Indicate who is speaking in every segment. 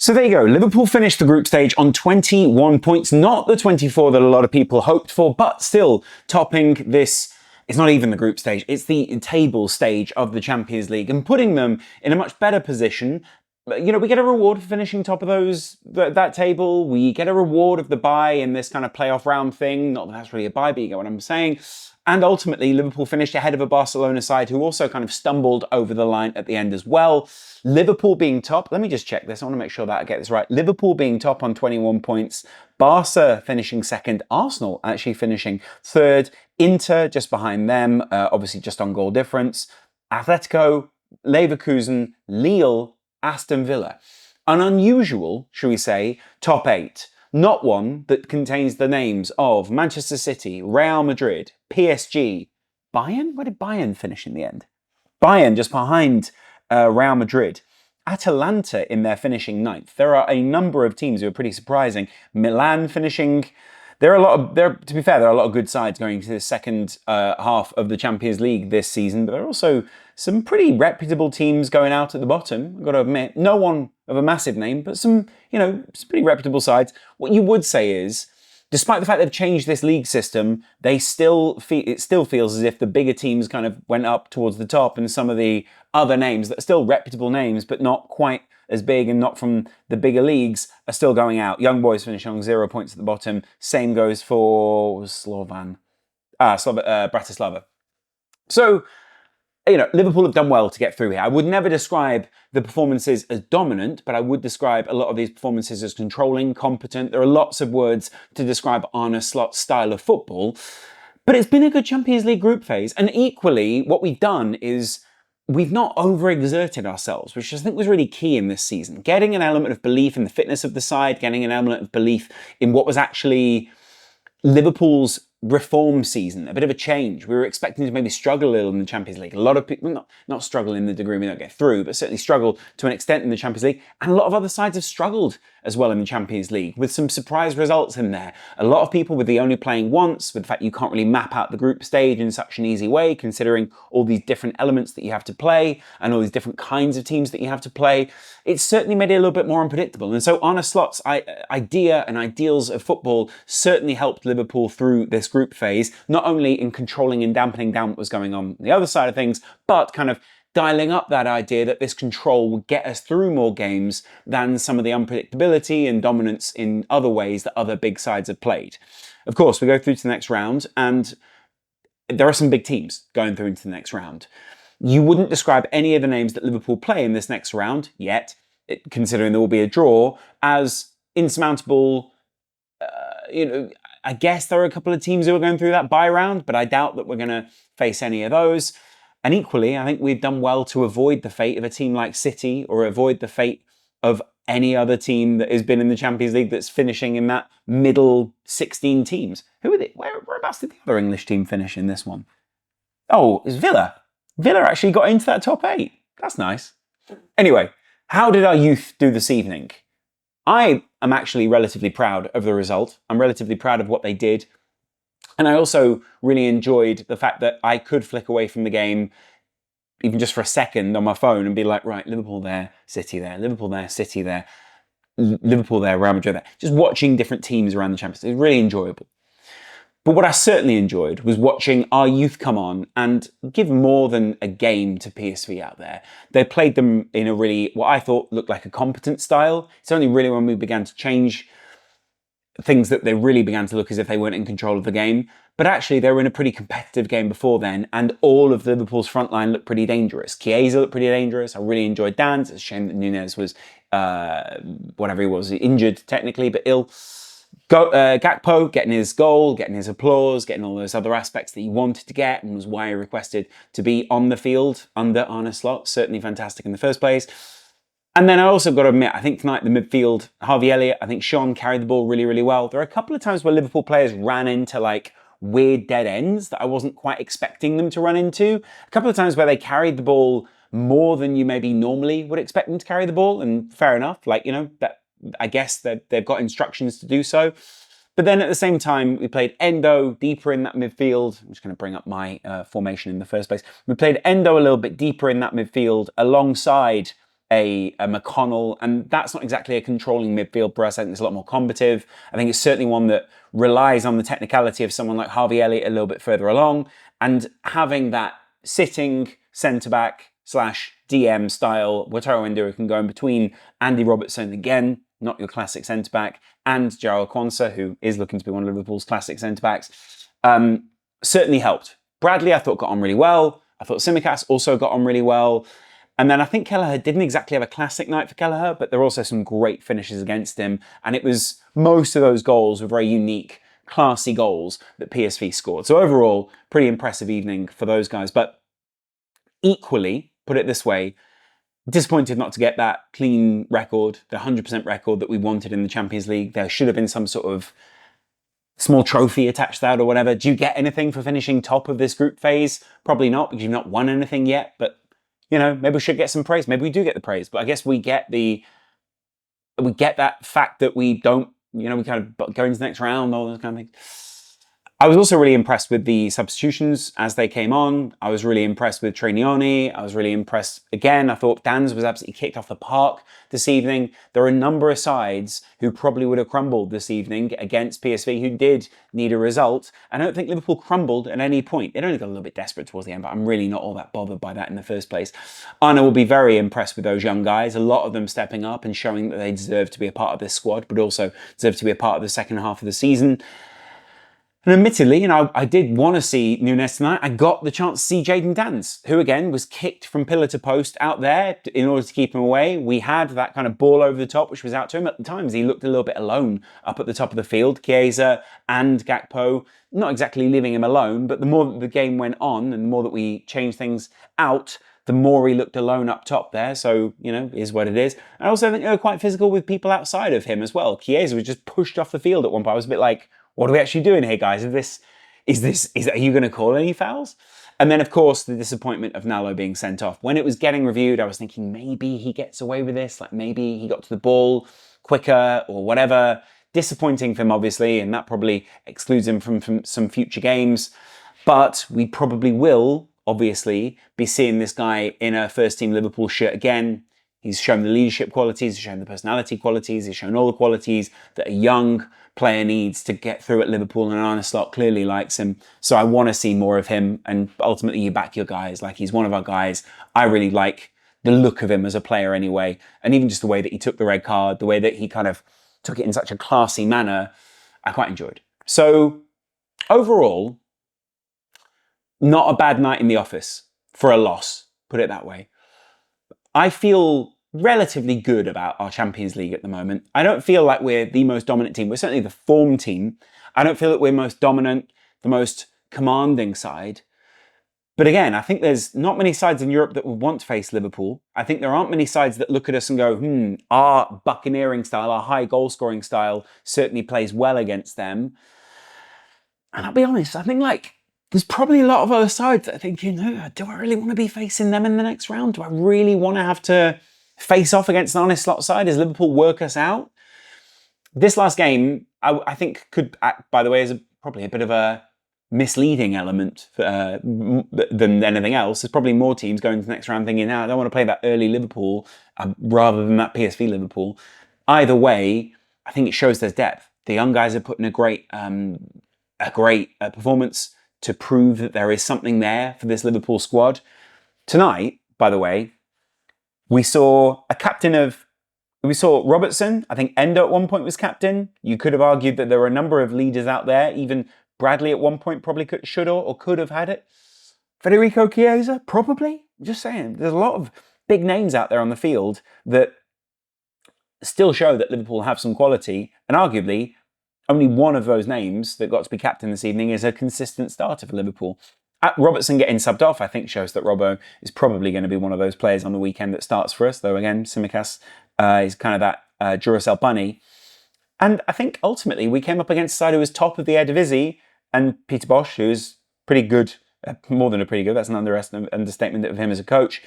Speaker 1: So there you go. Liverpool finished the group stage on 21 points, not the 24 that a lot of people hoped for, but still topping this. It's not even the group stage, it's the table stage of the Champions League and putting them in a much better position. You know, we get a reward for finishing top of that table. We get a reward of the bye in this kind of playoff round thing. Not that that's really a bye, but you get what I'm saying. And ultimately, Liverpool finished ahead of a Barcelona side who also kind of stumbled over the line at the end as well. Liverpool being top, let me just check this. I want to make sure that I get this right. Liverpool being top on 21 points. Barca finishing second. Arsenal actually finishing third. Inter just behind them, obviously just on goal difference. Atletico, Leverkusen, Lille, Aston Villa. An unusual, shall we say, top eight. Not one that contains the names of Manchester City, Real Madrid, PSG, Bayern? Where did Bayern finish in the end? Bayern just behind Real Madrid. Atalanta in their finishing ninth. There are a number of teams who are pretty surprising. Milan finishing. To be fair, there are a lot of good sides going to the second half of the Champions League this season, but there are also some pretty reputable teams going out at the bottom, I've got to admit. No one of a massive name, but some pretty reputable sides. What you would say is, despite the fact they've changed this league system, it still feels as if the bigger teams kind of went up towards the top and some of the other names that are still reputable names, but not quite as big and not from the bigger leagues, are still going out. Young Boys finishing on 0 points at the bottom. Same goes for Bratislava. So, Liverpool have done well to get through here. I would never describe the performances as dominant, but I would describe a lot of these performances as controlling, competent. There are lots of words to describe Arne Slot's style of football, but it's been a good Champions League group phase. And equally, what we've done is we've not overexerted ourselves, which I think was really key in this season. Getting an element of belief in the fitness of the side, getting an element of belief in what was actually Liverpool's reform season, a bit of a change. We were expecting to maybe struggle a little in the Champions League. A lot of people, not struggle in the degree we don't get through, but certainly struggle to an extent in the Champions League. And a lot of other sides have struggled as well in the Champions League with some surprise results in there. A lot of people with the only playing once, with the fact you can't really map out the group stage in such an easy way, considering all these different elements that you have to play and all these different kinds of teams that you have to play. It's certainly made it a little bit more unpredictable. And so Arne Slot's idea and ideals of football certainly helped Liverpool through this group phase, not only in controlling and dampening down what was going on the other side of things, but kind of dialing up that idea that this control would get us through more games than some of the unpredictability and dominance in other ways that other big sides have played. Of course, we go through to the next round, and there are some big teams going through into the next round. You wouldn't describe any of the names that Liverpool play in this next round yet, considering there will be a draw, as insurmountable. I guess there are a couple of teams who are going through that bye round, but I doubt that we're going to face any of those. And equally, I think we've done well to avoid the fate of a team like City or avoid the fate of any other team that has been in the Champions League that's finishing in that middle 16 teams. Who are they? Whereabouts did the other English team finish in this one? Oh, it's Villa. Villa actually got into that top 8. That's nice. Anyway, how did our youth do this evening? I am actually relatively proud of the result. I'm relatively proud of what they did. And I also really enjoyed the fact that I could flick away from the game, even just for a second on my phone, and be like, right, Liverpool there, City there, Liverpool there, City there, Liverpool there, Real Madrid there. Just watching different teams around the Champions League. It was really enjoyable. But what I certainly enjoyed was watching our youth come on and give more than a game to PSV out there. They played them in a really, what I thought looked like a competent style. It's only really when we began to change things that they really began to look as if they weren't in control of the game. But actually, they were in a pretty competitive game before then, and all of Liverpool's front line looked pretty dangerous. Chiesa looked pretty dangerous. I really enjoyed Dan. It's a shame that Nunez was, injured technically, but ill. Gakpo getting his goal, getting his applause, getting all those other aspects that he wanted to get, and was why he requested to be on the field under Arne Slot. Certainly fantastic in the first place. And then I also got to admit, I think tonight the midfield, Harvey Elliott, I think Sean carried the ball really, really well. There are a couple of times where Liverpool players ran into like weird dead ends that I wasn't quite expecting them to run into. A couple of times where they carried the ball more than you maybe normally would expect them to carry the ball, and fair enough. That I guess they've got instructions to do so. But then at the same time, we played Endo deeper in that midfield. I'm just going to bring up my formation in the first place. We played Endo a little bit deeper in that midfield alongside a McConnell, and that's not exactly a controlling midfield for us. I think it's a lot more combative. I think it's certainly one that relies on the technicality of someone like Harvey Elliott a little bit further along, and having that sitting centre-back slash DM style, Wataru Endo, who can go in between Andy Robertson, again, not your classic centre-back, and Jarrell Quansah, who is looking to be one of Liverpool's classic centre-backs, certainly helped. Bradley, I thought, got on really well. I thought Tsimikas also got on really well. And then I think Kelleher didn't exactly have a classic night for Kelleher, but there were also some great finishes against him. And it was, most of those goals were very unique, classy goals that PSV scored. So overall, pretty impressive evening for those guys. But equally, put it this way, disappointed not to get that clean record, the 100% record that we wanted in the Champions League. There should have been some sort of small trophy attached to that or whatever. Do you get anything for finishing top of this group phase? Probably not, because you've not won anything yet. But, you know, maybe we should get some praise. Maybe we do get the praise. But I guess we get that fact that we don't, you know, we kind of go into the next round, all those kind of things. I was also really impressed with the substitutions as they came on. I was really impressed with Trenioni. I was really impressed, again, I thought Dan's was absolutely kicked off the park this evening. There are a number of sides who probably would have crumbled this evening against PSV, who did need a result. I don't think Liverpool crumbled at any point. It only got a little bit desperate towards the end, but I'm really not all that bothered by that in the first place. Arna will be very impressed with those young guys, a lot of them stepping up and showing that they deserve to be a part of this squad, but also deserve to be a part of the second half of the season. And admittedly, you know, I did want to see Nunes tonight. I got the chance to see Jayden Danns, who again was kicked from pillar to post out there in order to keep him away. We had that kind of ball over the top, which was out to him. At the times, he looked a little bit alone up at the top of the field. Chiesa and Gakpo, not exactly leaving him alone, but the more that the game went on and the more that we changed things out, the more he looked alone up top there. So, you know, is what it is. I also think they were quite physical with people outside of him as well. Chiesa was just pushed off the field at one point. I was a bit like, what are we actually doing here, guys? Are you going to call any fouls? And then, of course, the disappointment of Nalo being sent off. When it was getting reviewed, I was thinking maybe he gets away with this. Like maybe he got to the ball quicker or whatever. Disappointing for him, obviously, and that probably excludes him from some future games. But we probably will, obviously, be seeing this guy in a first-team Liverpool shirt again. He's shown the leadership qualities, he's shown the personality qualities, he's shown all the qualities that a young player needs to get through at Liverpool, and Arne Slot clearly likes him. So I want to see more of him, and ultimately you back your guys. Like, he's one of our guys. I really like the look of him as a player anyway, and even just the way that he took the red card, the way that he kind of took it in such a classy manner, I quite enjoyed. So overall, not a bad night in the office for a loss, put it that way. I feel relatively good about our Champions League at the moment. I don't feel like we're the most dominant team. We're certainly the form team. I don't feel that we're most dominant, the most commanding side. But again, I think there's not many sides in Europe that would want to face Liverpool. I think there aren't many sides that look at us and go, our buccaneering style, our high goal scoring style certainly plays well against them. And I'll be honest, I think there's probably a lot of other sides that are thinking, do I really want to be facing them in the next round? Do I really want to have to face off against an Arne Slot side? Does Liverpool work us out? This last game, I think, could act, by the way, as probably a bit of a misleading element than anything else. There's probably more teams going to the next round thinking, I don't want to play that early Liverpool rather than that PSV Liverpool. Either way, I think it shows there's depth. The young guys are putting a great performance to prove that there is something there for this Liverpool squad. Tonight, by the way, we saw Robertson. I think Endo at one point was captain. You could have argued that there were a number of leaders out there. Even Bradley at one point probably should or could have had it. Federico Chiesa, probably. I'm just saying, there's a lot of big names out there on the field that still show that Liverpool have some quality, and arguably only one of those names that got to be captain this evening is a consistent starter for Liverpool. Robertson getting subbed off, I think, shows that Robbo is probably going to be one of those players on the weekend that starts for us, though again, Tsimikas is kind of that Duracell bunny. And I think ultimately we came up against a side who was top of the Eredivisie, and Peter Bosz, who's pretty good, more than a pretty good, that's an understatement of him as a coach,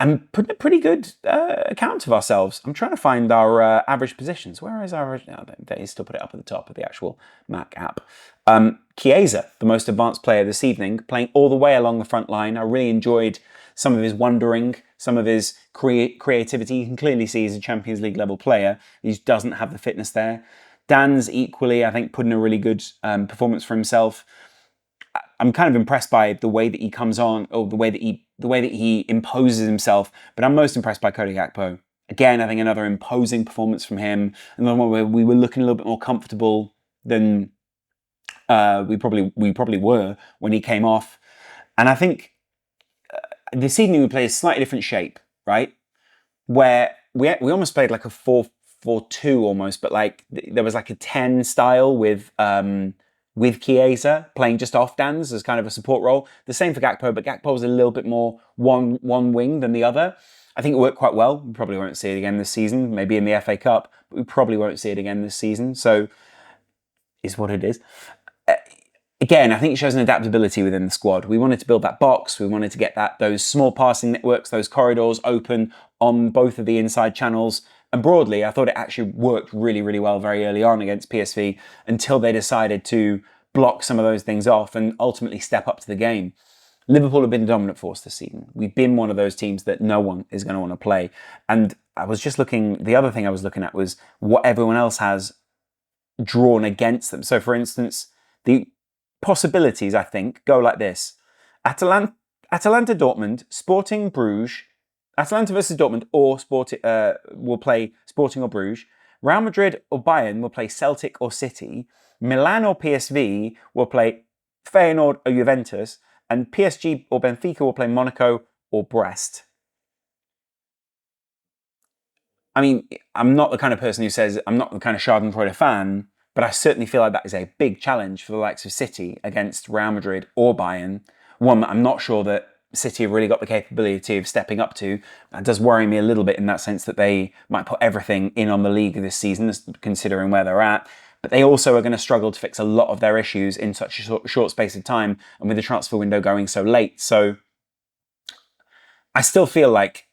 Speaker 1: and putting a pretty good account of ourselves. I'm trying to find our average positions. Where is our average? No, they still put it up at the top of the actual Mac app. Chiesa, the most advanced player this evening, playing all the way along the front line. I really enjoyed some of his wondering, some of his creativity. You can clearly see he's a Champions League level player. He just doesn't have the fitness there. Dan's equally, I think, put in a really good performance for himself. I'm kind of impressed by the way that he comes on, or the way that he imposes himself. But I'm most impressed by Cody Gakpo. Again, I think another imposing performance from him, another one where we were looking a little bit more comfortable than we probably were when he came off. And I think this evening we played a slightly different shape, right? Where we almost played like a 4-4-2 almost, but like there was like a 10 style with Chiesa playing just off Dan's as kind of a support role. The same for Gakpo, but Gakpo was a little bit more one wing than the other. I think it worked quite well. We probably won't see it again this season, maybe in the FA Cup, but we probably won't see it again this season. So, is what it is. Again, I think it shows an adaptability within the squad. We wanted to build that box. We wanted to get those small passing networks, those corridors open on both of the inside channels. And broadly, I thought it actually worked really, really well very early on against PSV until they decided to block some of those things off and ultimately step up to the game. Liverpool have been a dominant force this season. We've been one of those teams that no one is going to want to play. And I was just looking, the other thing I was looking at was what everyone else has drawn against them. So for instance, the possibilities, I think, go like this. Atalanta Dortmund, Sporting Bruges, Atalanta versus Dortmund or will play Sporting or Bruges. Real Madrid or Bayern will play Celtic or City. Milan or PSV will play Feyenoord or Juventus. And PSG or Benfica will play Monaco or Brest. I mean, I'm not the kind of person who says I'm not the kind of Schadenfreude fan, but I certainly feel like that is a big challenge for the likes of City against Real Madrid or Bayern. One that I'm not sure that City have really got the capability of stepping up to. That does worry me a little bit in that sense that they might put everything in on the league this season, considering where they're at. But they also are going to struggle to fix a lot of their issues in such a short space of time, and with the transfer window going so late. So I still feel like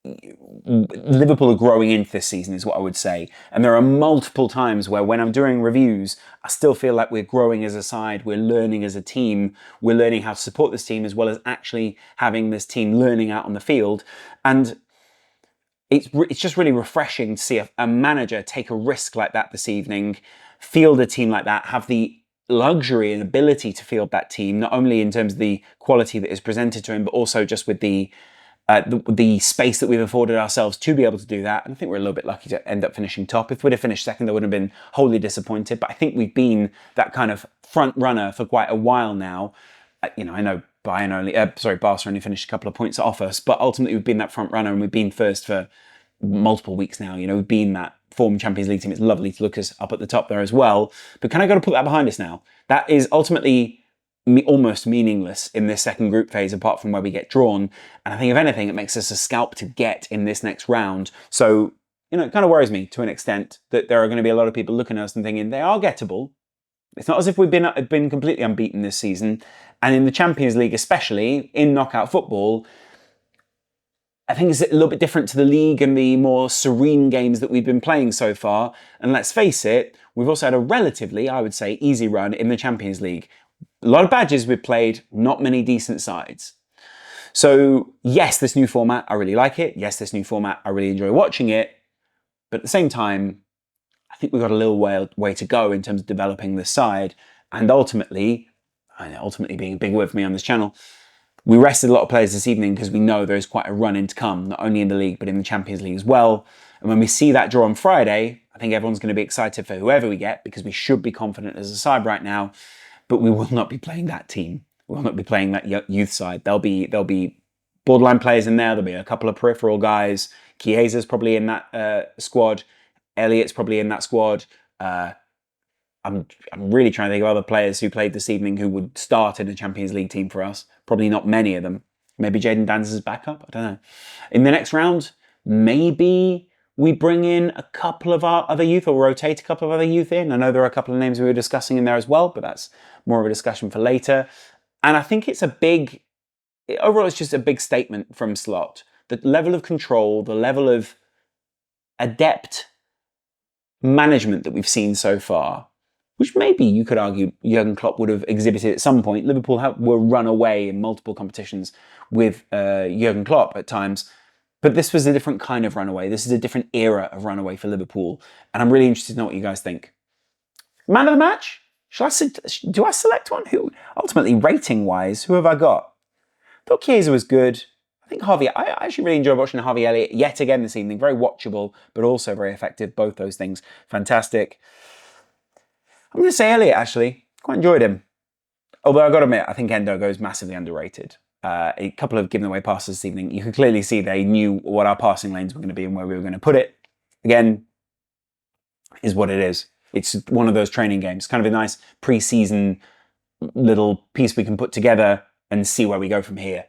Speaker 1: Liverpool are growing into this season is what I would say. And there are multiple times where when I'm doing reviews, I still feel like we're growing as a side, we're learning as a team, we're learning how to support this team as well as actually having this team learning out on the field. And it's just really refreshing to see a manager take a risk like that this evening, field a team like that, have the luxury and ability to field that team, not only in terms of the quality that is presented to him, but also just with the space that we've afforded ourselves to be able to do that. And I think we're a little bit lucky to end up finishing top. If we'd have finished second, I would have been wholly disappointed. But I think we've been that kind of front runner for quite a while now. I know Barca only finished a couple of points off us, but ultimately we've been that front runner and we've been first for multiple weeks now. We've been that form Champions League team. It's lovely to look us up at the top there as well. But kind of got to put that behind us now. That is ultimately almost meaningless in this second group phase, apart from where we get drawn. And I think if anything, it makes us a scalp to get in this next round. So, it kind of worries me to an extent that there are going to be a lot of people looking at us and thinking they are gettable. It's not as if we've been completely unbeaten this season. And in the Champions League, especially in knockout football, I think it's a little bit different to the league and the more serene games that we've been playing so far. And let's face it, we've also had a relatively, I would say, easy run in the Champions League. A lot of badges we've played, not many decent sides. So yes, this new format, I really like it. Yes, this new format, I really enjoy watching it. But at the same time, I think we've got a little way to go in terms of developing this side. And ultimately being a big word for me on this channel, we rested a lot of players this evening because we know there's quite a run in to come, not only in the league, but in the Champions League as well. And when we see that draw on Friday, I think everyone's going to be excited for whoever we get because we should be confident as a side right now. But we will not be playing that team. We will not be playing that youth side. There'll be borderline players in there. There'll be a couple of peripheral guys. Chiesa's probably in that squad. Elliott's probably in that squad. I'm really trying to think of other players who played this evening who would start in a Champions League team for us. Probably not many of them. Maybe Jadon Danzer's backup. I don't know. In the next round, maybe we bring in a couple of our other youth or rotate a couple of other youth in. I know there are a couple of names we were discussing in there as well, but that's more of a discussion for later. And I think overall it's just a big statement from Slot. The level of control, the level of adept management that we've seen so far, which maybe you could argue Jurgen Klopp would have exhibited at some point. Liverpool were run away in multiple competitions with Jurgen Klopp at times, but this was a different kind of runaway. This is a different era of runaway for Liverpool, and I'm really interested to know what you guys think. Man of the match? Do I select one? Who ultimately, rating-wise, who have I got? I thought Chiesa was good. I think I actually really enjoyed watching Harvey Elliott yet again this evening. Very watchable, but also very effective. Both those things, fantastic. I'm going to say Elliott, actually. Quite enjoyed him. Although I've got to admit, I think Endo goes massively underrated. A couple of given away passes this evening. You could clearly see they knew what our passing lanes were going to be and where we were going to put it. Again, is what it is. It's one of those training games. Kind of a nice pre-season little piece we can put together and see where we go from here.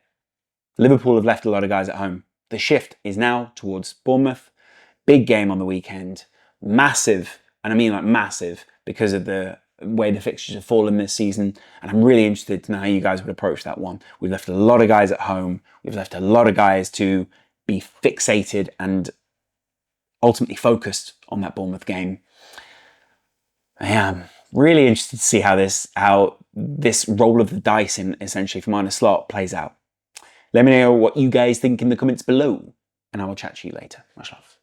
Speaker 1: Liverpool have left a lot of guys at home. The shift is now towards Bournemouth. Big game on the weekend. Massive, and I mean like massive, because of the way the fixtures have fallen this season. And I'm really interested to know how you guys would approach that one. We've left a lot of guys at home. We've left a lot of guys to be fixated and ultimately focused on that Bournemouth game. I am really interested to see how this roll of the dice in essentially from Arne Slot plays out. Let me know what you guys think in the comments below, and I will chat to you later. Much love.